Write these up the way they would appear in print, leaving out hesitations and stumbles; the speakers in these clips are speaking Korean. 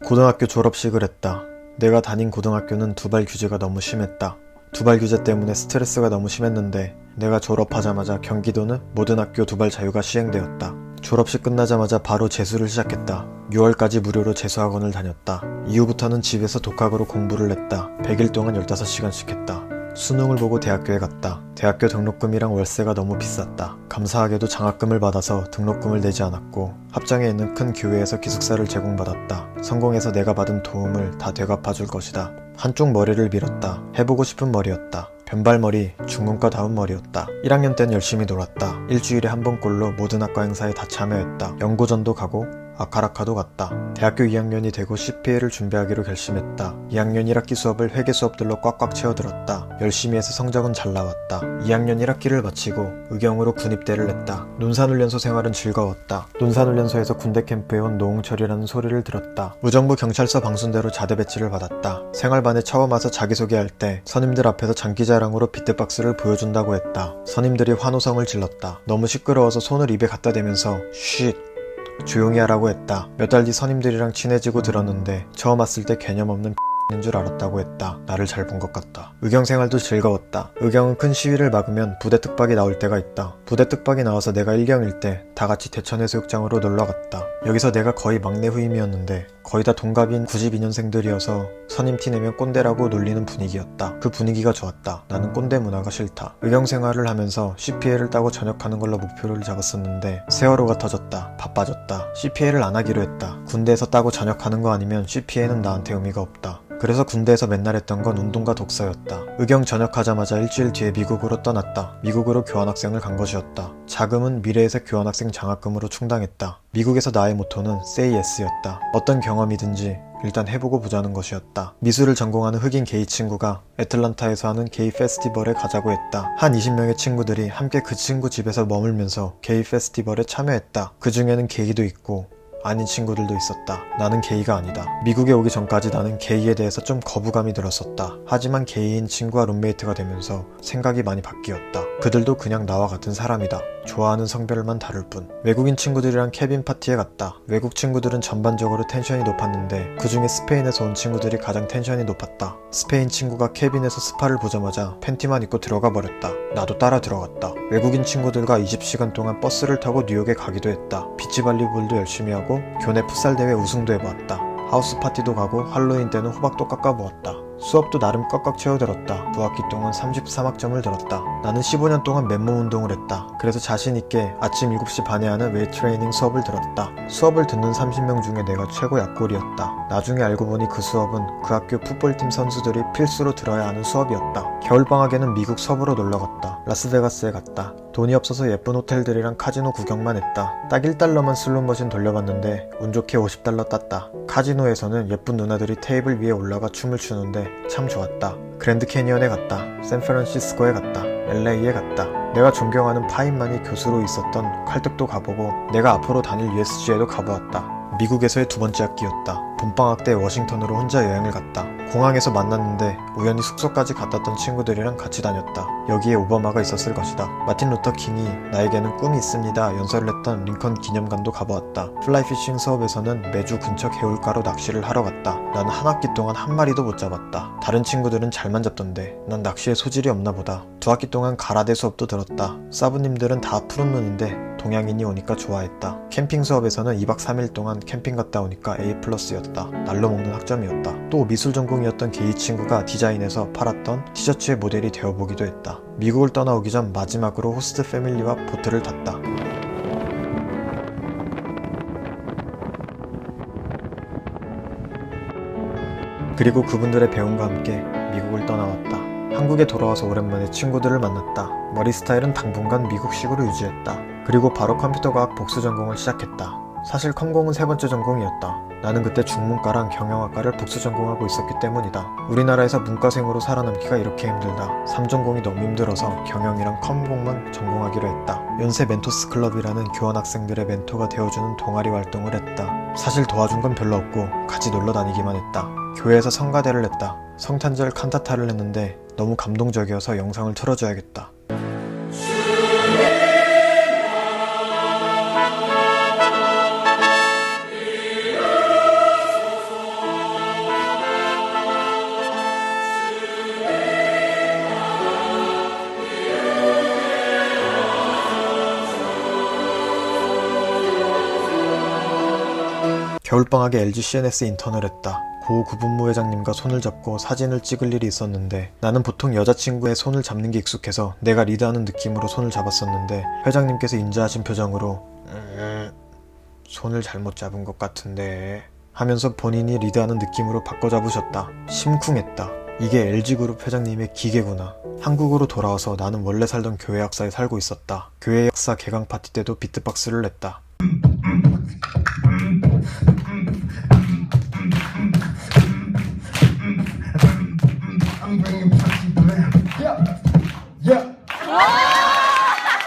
고등학교 졸업식을 했다. 내가 다닌 고등학교는 두발 규제가 너무 심했다. 두발 규제 때문에 스트레스가 너무 심했는데 내가 졸업하자마자 경기도는 모든 학교 두발 자유가 시행되었다. 졸업식 끝나자마자 바로 재수를 시작했다. 6월까지 무료로 재수학원을 다녔다. 이후부터는 집에서 독학으로 공부를 했다. 100일 동안 15시간씩 했다. 수능을 보고 대학교에 갔다. 대학교 등록금이랑 월세가 너무 비쌌다. 감사하게도 장학금을 받아서 등록금을 내지 않았고 합정에 있는 큰 교회에서 기숙사를 제공받았다. 성공해서 내가 받은 도움을 다 되갚아줄 것이다. 한쪽 머리를 밀었다. 해보고 싶은 머리였다. 변발머리, 중문과다운 머리였다. 1학년 땐 열심히 놀았다. 일주일에 한 번꼴로 모든 학과 행사에 다 참여했다. 연고전도 가고 아카라카도 갔다. 대학교 2학년이 되고 CPA를 준비하기로 결심했다. 2학년 1학기 수업을 회계 수업들로 꽉꽉 채워들었다. 열심히 해서 성적은 잘 나왔다. 2학년 1학기를 마치고 의경으로 군입대를 했다. 논산훈련소 생활은 즐거웠다. 논산훈련소에서 군대 캠프에 온 노홍철이라는 소리를 들었다. 무정부 경찰서 방순대로 자대 배치를 받았다. 생활반에 처음 와서 자기소개할 때 선임들 앞에서 장기자랑으로 비트박스를 보여준다고 했다. 선임들이 환호성을 질렀다. 너무 시끄러워서 손을 입에 갖다 대면서 쉿! 조용히 하라고 했다. 몇 달 뒤 선임들이랑 친해지고 들었는데 처음 왔을 때 개념 없는 인 줄 알았다고 했다. 나를 잘 본 것 같다. 의경 생활도 즐거웠다. 의경은 큰 시위를 막으면 부대 특박이 나올 때가 있다. 부대 특박이 나와서 내가 일경일 때 다 같이 대천해수욕장으로 놀러 갔다. 여기서 내가 거의 막내 후임이었는데 거의 다 동갑인 92년생들이어서 선임 티 내면 꼰대라고 놀리는 분위기였다. 그 분위기가 좋았다. 나는 꼰대 문화가 싫다. 의경 생활을 하면서 CPA를 따고 전역하는 걸로 목표를 잡았었는데 세월호가 터졌다. 바빠졌다. CPA를 안 하기로 했다. 군대에서 따고 전역하는 거 아니면 CPA는 나한테 의미가 없다. 그래서 군대에서 맨날 했던 건 운동과 독서였다. 의경 전역하자마자 일주일 뒤에 미국으로 떠났다. 미국으로 교환학생을 간 것이었다. 자금은 미래에서 교환학생 장학금으로 충당했다. 미국에서 나의 모토는 Say Yes였다. 어떤 경험이든지 일단 해보고 보자는 것이었다. 미술을 전공하는 흑인 게이 친구가 애틀란타에서 하는 게이 페스티벌에 가자고 했다. 한 20명의 친구들이 함께 그 친구 집에서 머물면서 게이 페스티벌에 참여했다. 그 중에는 게이도 있고 아닌 친구들도 있었다. 나는 게이가 아니다. 미국에 오기 전까지 나는 게이에 대해서 좀 거부감이 들었었다. 하지만 게이인 친구와 룸메이트가 되면서 생각이 많이 바뀌었다. 그들도 그냥 나와 같은 사람이다. 좋아하는 성별만 다를 뿐. 외국인 친구들이랑 캐빈 파티에 갔다. 외국 친구들은 전반적으로 텐션이 높았는데 그 중에 스페인에서 온 친구들이 가장 텐션이 높았다. 스페인 친구가 캐빈에서 스파를 보자마자 팬티만 입고 들어가 버렸다. 나도 따라 들어갔다. 외국인 친구들과 20시간 동안 버스를 타고 뉴욕에 가기도 했다. 비치발리볼도 열심히 하고 교내 풋살대회 우승도 해보았다. 하우스 파티도 가고 할로윈 때는 호박도 깎아보았다. 수업도 나름 꽉꽉 채워들었다. 9학기 동안 33학점을 들었다. 나는 15년 동안 맨몸 운동을 했다. 그래서 자신있게 아침 7시 반에 하는 웨이트 트레이닝 수업을 들었다. 수업을 듣는 30명 중에 내가 최고 약골이었다. 나중에 알고 보니 그 수업은 그 학교 풋볼팀 선수들이 필수로 들어야 하는 수업이었다. 겨울방학에는 미국 서부로 놀러갔다. 라스베가스에 갔다. 돈이 없어서 예쁜 호텔들이랑 카지노 구경만 했다. 딱 1달러만 슬롯머신 돌려봤는데 운 좋게 50달러 땄다. 카지노에서는 예쁜 누나들이 테이블 위에 올라가 춤을 추는데 참 좋았다. 그랜드 캐니언에 갔다. 샌프란시스코에 갔다. LA에 갔다. 내가 존경하는 파인만이 교수로 있었던 칼뚝도 가보고 내가 앞으로 다닐 USG에도 가보았다. 미국에서의 두 번째 학기였다. 봄방학 때 워싱턴으로 혼자 여행을 갔다. 공항에서 만났는데 우연히 숙소까지 갔다던 친구들이랑 같이 다녔다. 여기에 오바마가 있었을 것이다. 마틴 루터 킹이 나에게는 꿈이 있습니다 연설을 했던 링컨 기념관도 가보았다. 플라이피싱 수업에서는 매주 근처 개울가로 낚시를 하러 갔다. 나는 한 학기 동안 한 마리도 못 잡았다. 다른 친구들은 잘만 잡던데 난 낚시에 소질이 없나 보다. 2학기 동안 가라데 수업도 들었다. 사부님들은 다 푸른 눈인데 동양인이 오니까 좋아했다. 캠핑 수업에서는 2박 3일 동안 캠핑 갔다 오니까 A+였다. 날로 먹는 학점이었다. 또 미술 전공이었던 게이 친구가 디자인해서 팔았던 티셔츠의 모델이 되어보기도 했다. 미국을 떠나오기 전 마지막으로 호스트 패밀리와 보트를 탔다. 그리고 그분들의 배움과 함께 미국을 떠나왔다. 한국에 돌아와서 오랜만에 친구들을 만났다. 머리 스타일은 당분간 미국식으로 유지했다. 그리고 바로 컴퓨터과학 복수 전공을 시작했다. 사실 컴공은 세 번째 전공이었다. 나는 그때 중문과랑 경영학과를 복수 전공하고 있었기 때문이다. 우리나라에서 문과생으로 살아남기가 이렇게 힘들다. 3전공이 너무 힘들어서 경영이랑 컴공만 전공하기로 했다. 연세 멘토스 클럽이라는 교환학생들의 멘토가 되어주는 동아리 활동을 했다. 사실 도와준 건 별로 없고 같이 놀러 다니기만 했다. 교회에서 성가대를 했다. 성탄절 칸타타를 했는데 너무 감동적이어서 영상을 틀어줘야겠다. 겨울방학에 LG CNS 인턴을 했다. 고 구분무 회장님과 손을 잡고 사진을 찍을 일이 있었는데 나는 보통 여자친구의 손을 잡는 게 익숙해서 내가 리드하는 느낌으로 손을 잡았었는데 회장님께서 인자하신 표정으로 손을 잘못 잡은 것 같은데 하면서 본인이 리드하는 느낌으로 바꿔 잡으셨다. 심쿵했다. 이게 LG그룹 회장님의 기계구나. 한국으로 돌아와서 나는 원래 살던 교회 약사에 살고 있었다. 교회 약사 개강 파티 때도 비트박스를 냈다. Yeah.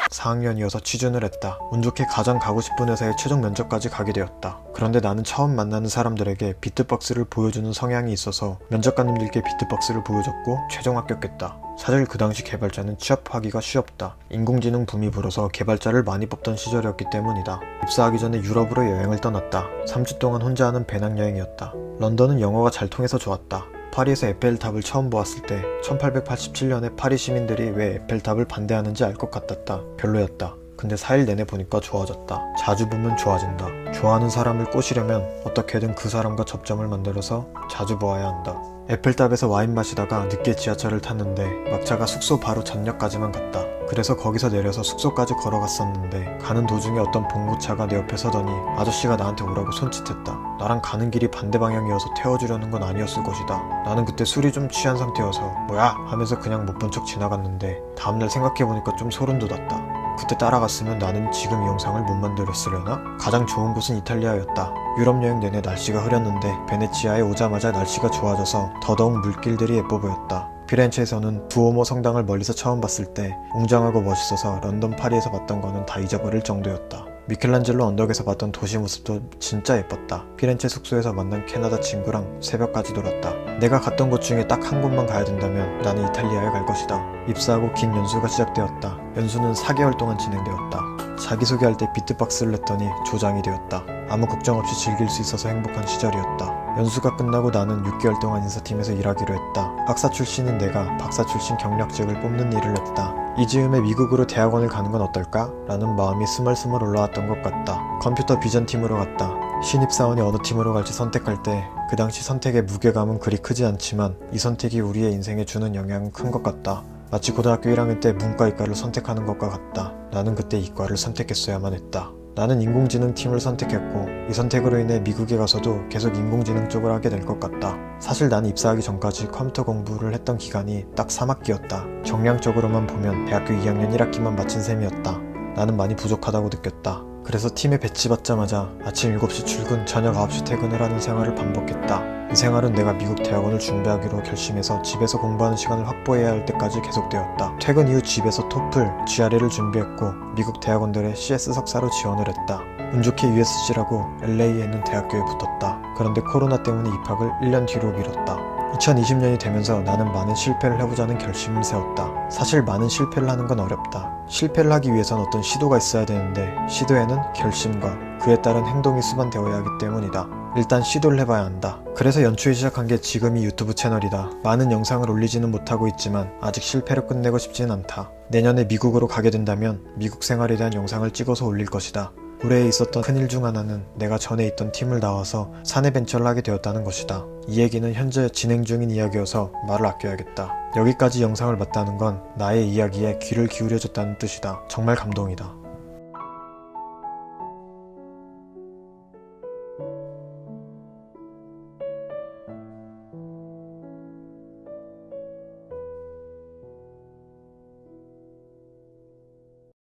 4학년이어서 취준을 했다. 운 좋게 가장 가고 싶은 회사에 최종 면접까지 가게 되었다. 그런데 나는 처음 만나는 사람들에게 비트박스를 보여주는 성향이 있어서 면접관님들께 비트박스를 보여줬고 최종 합격했다. 사실 그 당시 개발자는 취업하기가 쉬웠다. 인공지능 붐이 불어서 개발자를 많이 뽑던 시절이었기 때문이다. 입사하기 전에 유럽으로 여행을 떠났다. 3주 동안 혼자 하는 배낭여행이었다. 런던은 영어가 잘 통해서 좋았다. 파리에서 에펠탑을 처음 보았을 때 1887년에 파리 시민들이 왜 에펠탑을 반대하는지 알 것 같았다. 별로였다. 근데 4일 내내 보니까 좋아졌다. 자주 보면 좋아진다. 좋아하는 사람을 꼬시려면 어떻게든 그 사람과 접점을 만들어서 자주 보아야 한다. 에펠탑에서 와인 마시다가 늦게 지하철을 탔는데 막차가 숙소 바로 전역까지만 갔다. 그래서 거기서 내려서 숙소까지 걸어갔었는데 가는 도중에 어떤 봉고차가 내 옆에 서더니 아저씨가 나한테 오라고 손짓했다. 나랑 가는 길이 반대 방향이어서 태워주려는 건 아니었을 것이다. 나는 그때 술이 좀 취한 상태여서 뭐야? 하면서 그냥 못 본 척 지나갔는데 다음날 생각해보니까 좀 소름 돋았다. 그때 따라갔으면 나는 지금 이 영상을 못 만들었으려나? 가장 좋은 곳은 이탈리아였다. 유럽 여행 내내 날씨가 흐렸는데 베네치아에 오자마자 날씨가 좋아져서 더더욱 물길들이 예뻐 보였다. 피렌체에서는 두오모 성당을 멀리서 처음 봤을 때 웅장하고 멋있어서 런던 파리에서 봤던 거는 다 잊어버릴 정도였다. 미켈란젤로 언덕에서 봤던 도시 모습도 진짜 예뻤다. 피렌체 숙소에서 만난 캐나다 친구랑 새벽까지 놀았다. 내가 갔던 곳 중에 딱 한 곳만 가야 된다면 나는 이탈리아에 갈 것이다. 입사하고 긴 연수가 시작되었다. 연수는 4개월 동안 진행되었다. 자기소개할 때 비트박스를 냈더니 조장이 되었다. 아무 걱정 없이 즐길 수 있어서 행복한 시절이었다. 연수가 끝나고 나는 6개월 동안 인사팀에서 일하기로 했다. 박사 출신인 내가 박사 출신 경력직을 뽑는 일을 했다. 이 즈음에 미국으로 대학원을 가는 건 어떨까? 라는 마음이 스멀스멀 올라왔던 것 같다. 컴퓨터 비전 팀으로 갔다. 신입사원이 어느 팀으로 갈지 선택할 때 그 당시 선택의 무게감은 그리 크지 않지만 이 선택이 우리의 인생에 주는 영향은 큰 것 같다. 마치 고등학교 1학년 때 문과 이과를 선택하는 것과 같다. 나는 그때 이과를 선택했어야만 했다. 나는 인공지능 팀을 선택했고 이 선택으로 인해 미국에 가서도 계속 인공지능 쪽을 하게 될 것 같다. 사실 나는 입사하기 전까지 컴퓨터 공부를 했던 기간이 딱 3학기였다. 정량적으로만 보면 대학교 2학년 1학기만 마친 셈이었다. 나는 많이 부족하다고 느꼈다. 그래서 팀에 배치받자마자 아침 7시 출근, 저녁 9시 퇴근을 하는 생활을 반복했다. 이 생활은 내가 미국 대학원을 준비하기로 결심해서 집에서 공부하는 시간을 확보해야 할 때까지 계속되었다. 퇴근 이후 집에서 토플, GRE를 준비했고 미국 대학원들의 CS 석사로 지원을 했다. 운 좋게 USC라고 LA에 있는 대학교에 붙었다. 그런데 코로나 때문에 입학을 1년 뒤로 미뤘다. 2020년이 되면서 나는 많은 실패를 해보자는 결심을 세웠다. 사실 많은 실패를 하는 건 어렵다. 실패를 하기 위해선 어떤 시도가 있어야 되는데 시도에는 결심과 그에 따른 행동이 수반되어야 하기 때문이다. 일단 시도를 해봐야 한다. 그래서 연초에 시작한 게 지금 이 유튜브 채널이다. 많은 영상을 올리지는 못하고 있지만 아직 실패로 끝내고 싶진 않다. 내년에 미국으로 가게 된다면 미국 생활에 대한 영상을 찍어서 올릴 것이다. 올해에 있었던 큰일 중 하나는 내가 전에 있던 팀을 나와서 사내 벤처를 하게 되었다는 것이다. 이 얘기는 현재 진행 중인 이야기여서 말을 아껴야겠다. 여기까지 영상을 봤다는 건 나의 이야기에 귀를 기울여줬다는 뜻이다. 정말 감동이다.